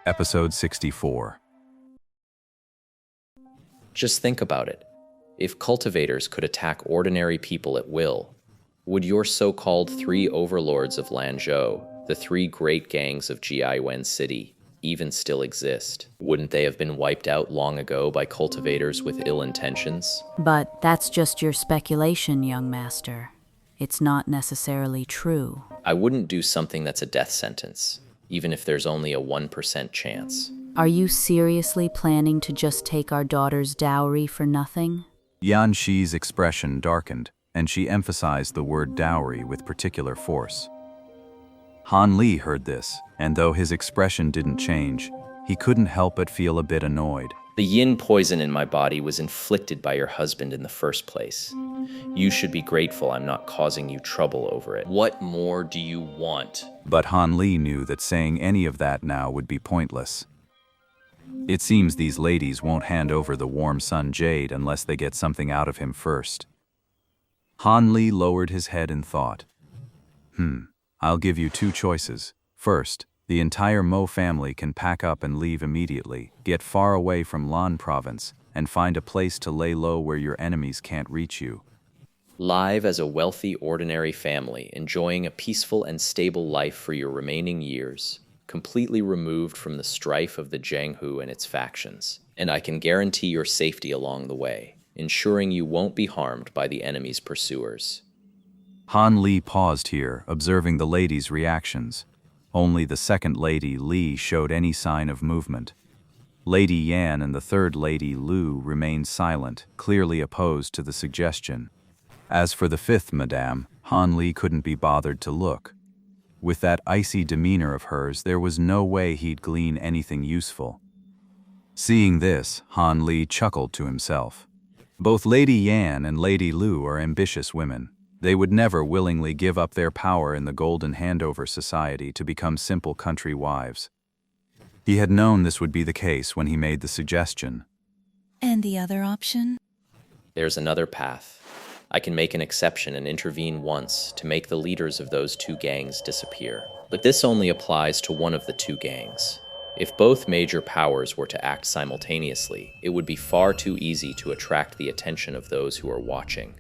Episode 64. Just think about it. If cultivators could attack ordinary people at will, would your so-called three overlords of Lanzhou, the three great gangs of Jiaiwen City, even still exist? Wouldn't they have been wiped out long ago by cultivators with ill intentions? But that's just your speculation, young master. It's not necessarily true. I wouldn't do something that's a death sentence, even if there's only a 1% chance. Are you seriously planning to just take our daughter's dowry for nothing? Yan Shi's expression darkened, and she emphasized the word dowry with particular force. Han Li heard this, and though his expression didn't change, he couldn't help but feel a bit annoyed. The yin poison in my body was inflicted by your husband in the first place. You should be grateful I'm not causing you trouble over it. What more do you want? But Han Li knew that saying any of that now would be pointless. It seems these ladies won't hand over the warm sun jade unless they get something out of him first. Han Li lowered his head in thought. I'll give you two choices. First, the entire Mo family can pack up and leave immediately, get far away from Lan province, and find a place to lay low where your enemies can't reach you. Live as a wealthy, ordinary family, enjoying a peaceful and stable life for your remaining years, completely removed from the strife of the Jianghu and its factions. And I can guarantee your safety along the way, ensuring you won't be harmed by the enemy's pursuers. Han Li paused here, observing the ladies' reactions. Only the second lady, Li, showed any sign of movement. Lady Yan and the third lady, Lu, remained silent, clearly opposed to the suggestion. As for the fifth madame, Han Li couldn't be bothered to look. With that icy demeanor of hers, there was no way he'd glean anything useful. Seeing this, Han Li chuckled to himself. Both Lady Yan and Lady Lu are ambitious women. They would never willingly give up their power in the Golden Handover Society to become simple country wives. He had known this would be the case when he made the suggestion. And the other option? There's another path. I can make an exception and intervene once to make the leaders of those two gangs disappear. But this only applies to one of the two gangs. If both major powers were to act simultaneously, it would be far too easy to attract the attention of those who are watching.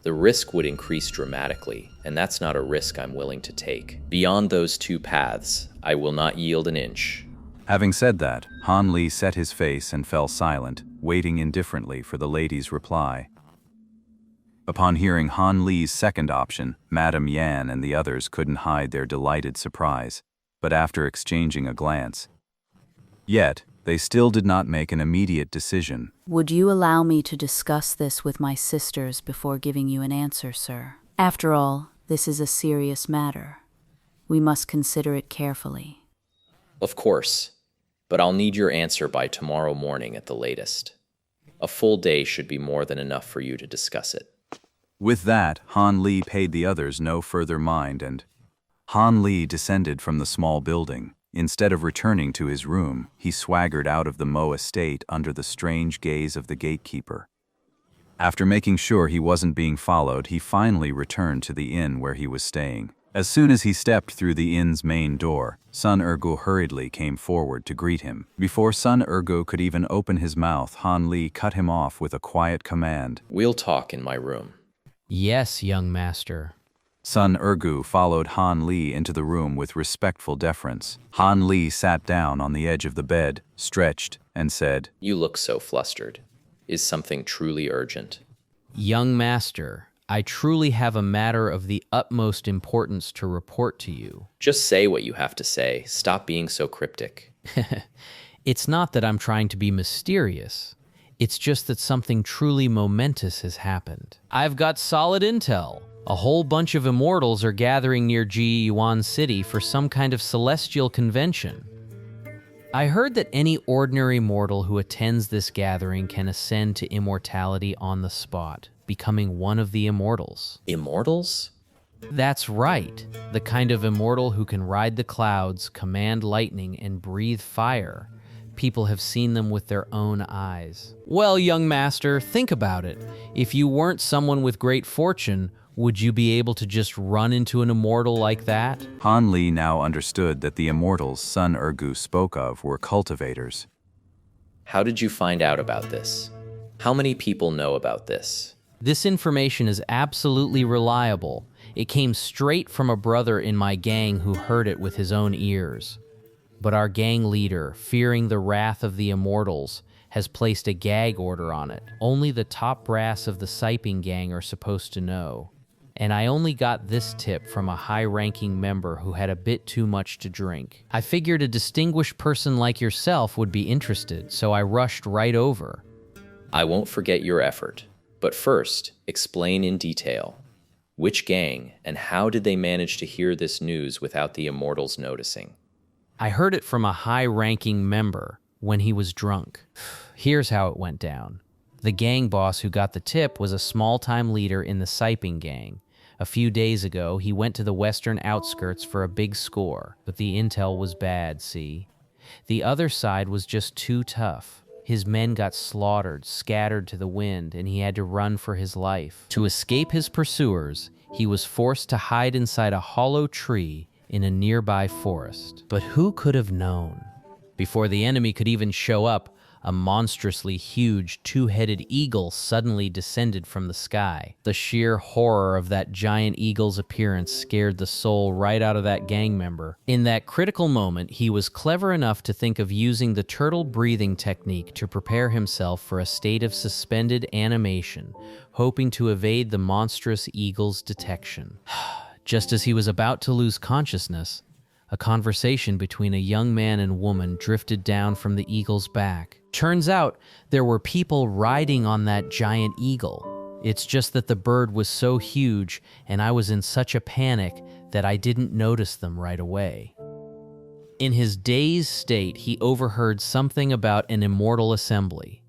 The risk would increase dramatically, and that's not a risk I'm willing to take. Beyond those two paths, I will not yield an inch. Having said that, Han Li set his face and fell silent, waiting indifferently for the lady's reply. Upon hearing Han Li's second option, Madame Yan and the others couldn't hide their delighted surprise, but after exchanging a glance, yet, they still did not make an immediate decision. Would you allow me to discuss this with my sisters before giving you an answer, sir? After all, this is a serious matter. We must consider it carefully. Of course, but I'll need your answer by tomorrow morning at the latest. A full day should be more than enough for you to discuss it. With that, Han Li paid the others no further mind and Han Li descended from the small building. Instead of returning to his room, he swaggered out of the Mo estate under the strange gaze of the gatekeeper. After making sure he wasn't being followed, he finally returned to the inn where he was staying. As soon as he stepped through the inn's main door, Sun Ergu hurriedly came forward to greet him. Before Sun Ergu could even open his mouth, Han Li cut him off with a quiet command. We'll talk in my room. Yes, young master. Sun Ergu followed Han Li into the room with respectful deference. Han Li sat down on the edge of the bed, stretched, and said, You look so flustered. Is something truly urgent? Young master, I truly have a matter of the utmost importance to report to you. Just say what you have to say. Stop being so cryptic. It's not that I'm trying to be mysterious. It's just that something truly momentous has happened. I've got solid intel. A whole bunch of immortals are gathering near Jiayuan City for some kind of celestial convention. I heard that any ordinary mortal who attends this gathering can ascend to immortality on the spot, becoming one of the immortals. Immortals? That's right, the kind of immortal who can ride the clouds, command lightning, and breathe fire. People have seen them with their own eyes. Well, young master, think about it. If you weren't someone with great fortune, Would you be able to just run into an immortal like that? Han Li now understood that the immortals Sun Ergu spoke of were cultivators. How did you find out about this? How many people know about this? This information is absolutely reliable. It came straight from a brother in my gang who heard it with his own ears. But our gang leader, fearing the wrath of the immortals, has placed a gag order on it. Only the top brass of the Siping gang are supposed to know. And I only got this tip from a high-ranking member who had a bit too much to drink. I figured a distinguished person like yourself would be interested, so I rushed right over. I won't forget your effort. But first, explain in detail. Which gang and how did they manage to hear this news without the immortals noticing? I heard it from a high-ranking member when he was drunk. Here's how it went down. The gang boss who got the tip was a small-time leader in the Siping gang. A few days ago, he went to the western outskirts for a big score, but the intel was bad, see? The other side was just too tough. His men got slaughtered, scattered to the wind, and he had to run for his life. To escape his pursuers, he was forced to hide inside a hollow tree in a nearby forest. But who could have known? Before the enemy could even show up, a monstrously huge two-headed eagle suddenly descended from the sky. The sheer horror of that giant eagle's appearance scared the soul right out of that gang member. In that critical moment, he was clever enough to think of using the turtle breathing technique to prepare himself for a state of suspended animation, hoping to evade the monstrous eagle's detection. Just as he was about to lose consciousness, a conversation between a young man and woman drifted down from the eagle's back. Turns out there were people riding on that giant eagle. It's just that the bird was so huge and I was in such a panic that I didn't notice them right away. In his dazed state, he overheard something about an immortal assembly.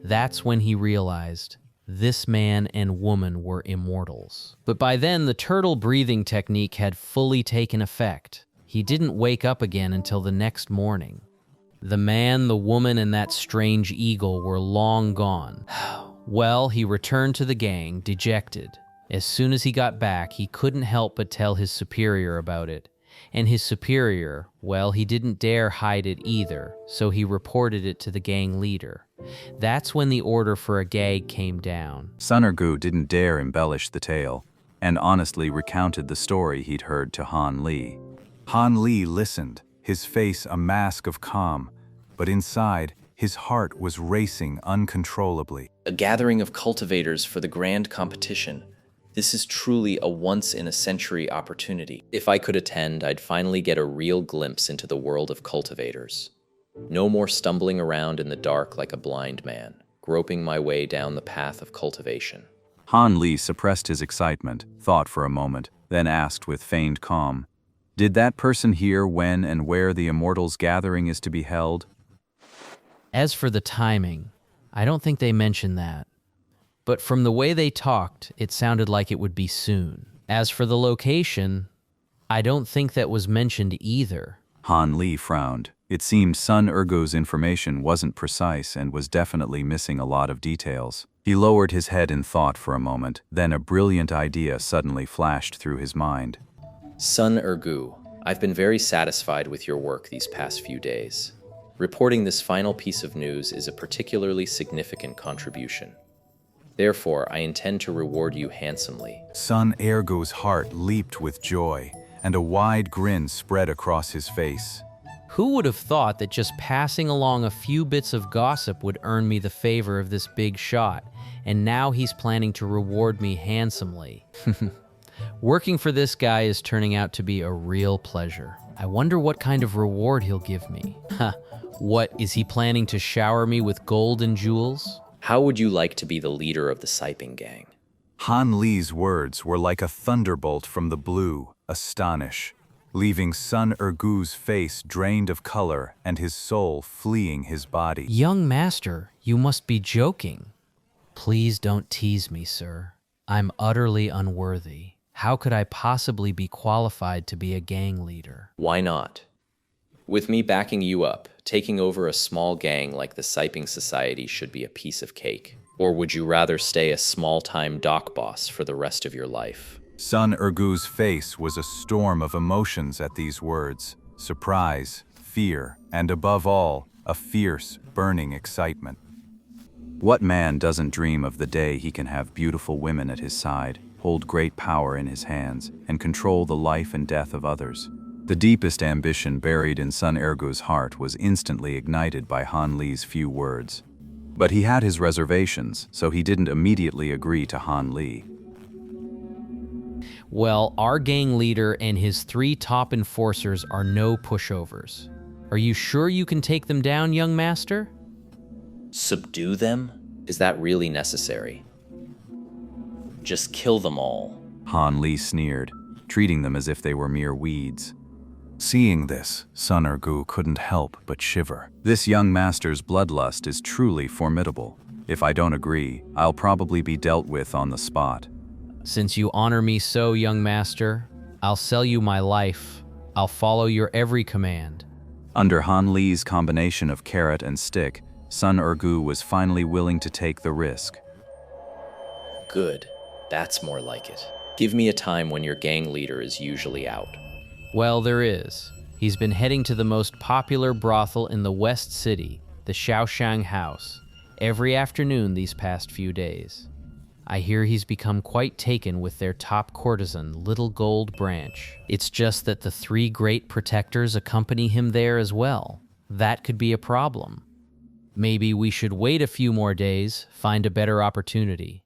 That's when he realized this man and woman were immortals. But by then, the turtle breathing technique had fully taken effect. He didn't wake up again until the next morning. The man, the woman, and that strange eagle were long gone. Well, he returned to the gang, dejected. As soon as he got back, he couldn't help but tell his superior about it. And his superior, well, he didn't dare hide it either, so he reported it to the gang leader. That's when the order for a gag came down. Sun Ergu didn't dare embellish the tale, and honestly recounted the story he'd heard to Han Li. Han Li listened, his face a mask of calm, but inside, his heart was racing uncontrollably. A gathering of cultivators for the grand competition. This is truly a once-in-a-century opportunity. If I could attend, I'd finally get a real glimpse into the world of cultivators. No more stumbling around in the dark like a blind man, groping my way down the path of cultivation. Han Li suppressed his excitement, thought for a moment, then asked with feigned calm, "Did that person hear when and where the Immortals' gathering is to be held?" As for the timing, I don't think they mentioned that. But from the way they talked, it sounded like it would be soon. As for the location, I don't think that was mentioned either. Han Li frowned. It seemed Sun Ergu's information wasn't precise and was definitely missing a lot of details. He lowered his head in thought for a moment, then a brilliant idea suddenly flashed through his mind. Sun Ergu, I've been very satisfied with your work these past few days. Reporting this final piece of news is a particularly significant contribution. Therefore, I intend to reward you handsomely. Sun Ergu's heart leaped with joy, and a wide grin spread across his face. Who would have thought that just passing along a few bits of gossip would earn me the favor of this big shot, and now he's planning to reward me handsomely. Working for this guy is turning out to be a real pleasure. I wonder what kind of reward he'll give me. What, is he planning to shower me with gold and jewels? How would you like to be the leader of the Siping gang? Han Li's words were like a thunderbolt from the blue, astonish, leaving Sun Ergu's face drained of color and his soul fleeing his body. Young master, you must be joking. Please don't tease me, sir. I'm utterly unworthy. How could I possibly be qualified to be a gang leader? Why not? With me backing you up, taking over a small gang like the Siping Society should be a piece of cake. Or would you rather stay a small-time dock boss for the rest of your life? Sun Urgu's face was a storm of emotions at these words: surprise, fear, and above all, a fierce, burning excitement. What man doesn't dream of the day he can have beautiful women at his side, hold great power in his hands, and control the life and death of others? The deepest ambition buried in Sun Ergu's heart was instantly ignited by Han Li's few words. But he had his reservations, so he didn't immediately agree to Han Li. Well, our gang leader and his 3 top enforcers are no pushovers. Are you sure you can take them down, young master? Subdue them? Is that really necessary? Just kill them all. Han Li sneered, treating them as if they were mere weeds. Seeing this, Sun Ergu couldn't help but shiver. This young master's bloodlust is truly formidable. If I don't agree, I'll probably be dealt with on the spot. Since you honor me so, young master, I'll sell you my life. I'll follow your every command. Under Han Li's combination of carrot and stick, Sun Ergu was finally willing to take the risk. Good. That's more like it. Give me a time when your gang leader is usually out. Well, there is. He's been heading to the most popular brothel in the West City, the Shaoshang House, every afternoon these past few days. I hear he's become quite taken with their top courtesan, Little Gold Branch. It's just that the 3 great protectors accompany him there as well. That could be a problem. Maybe we should wait a few more days, find a better opportunity.